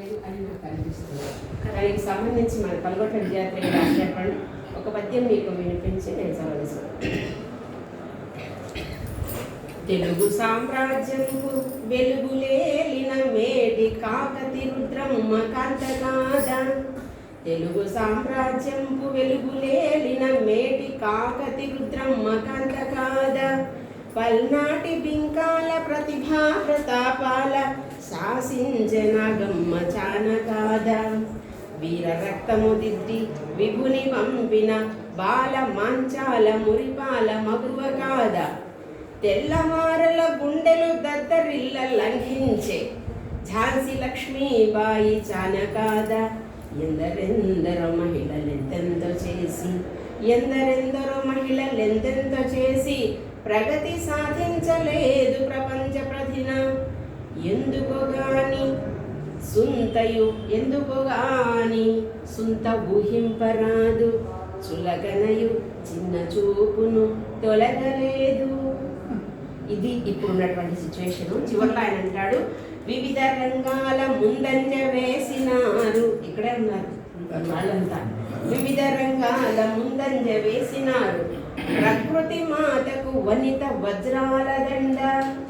అని నాకు అనిపిస్తుంది. దానికి సంబంధించి మన పల్గొట్ట విద్యార్థులు రాసేపండి ఒక పద్యం మీకు వినిపించి నేను సవరిస్తాను. తెలుగు సామ్రాజ్యంకు వెలుగులేలిన మేడి కాకతి రుద్రమ్మ కాంతకాద. తెలుగు సామ్రాజ్యంకు వెలుగులేలిన మేటి కాకతి రుద్రమ్మ కాంతకాద. పల్నాటి బింకాల ప్రతిభా ప్రతాపాల శాసించిన గమ్మ చానకాద. వీర రక్తము దిద్ది విభుని పంపిన బాల మాంచాల మురిపాల మగువ కాద. తెల్లమారల గుండెలు దద్దరిల్ల లంఘించే ఝాన్సీ లక్ష్మీబాయి చానకాద. ఎందరెందరో మహిళలెంతెంతో చేసి ఎందరెందరో చేసి ప్రగతి సాధించలేదు ప్రపంచ ప్రధిన. ఎందుకోగాని సుంత ఊహింపరాదు చులగనయు చిన్న చూపును తొలగలేదు. ఇది ఇప్పుడున్నటువంటి సిచ్యువేషను. చివరిలో ఆయన అంటాడు, వివిధ రంగాల ముందంజ వేసినారు. ఇక్కడే ఉన్నారు వాళ్ళంతా. వివిధ రంగాల ముందంజ వేసినారు ప్రకృతి మాతకు వనిత వజ్రాల దండ.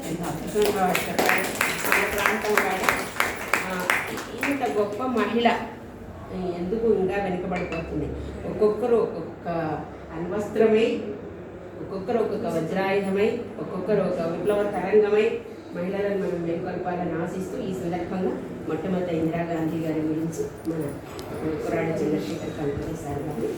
ఎంత అద్భుతంగా మన ప్రాంతం వాడు ఇంత గొప్ప మహిళ ఎందుకు ఇంకా వెనుకబడిపోతుంది? ఒక్కొక్కరు ఒక్కొక్క అణ్వస్త్రమై, ఒక్కొక్కరు ఒక్కొక్క వజ్రాయుధమై, ఒక్కొక్కరు ఒక విప్లవ తరంగమై మహిళలను మనం మేల్కొల్పాలని ఆశిస్తూ ఈ సందర్భంగా మొట్టమొదటి ఇందిరాగాంధీ గారి గురించి మన కుర్రాడి చంద్రశేఖర్ కాంత్ సార్ గారు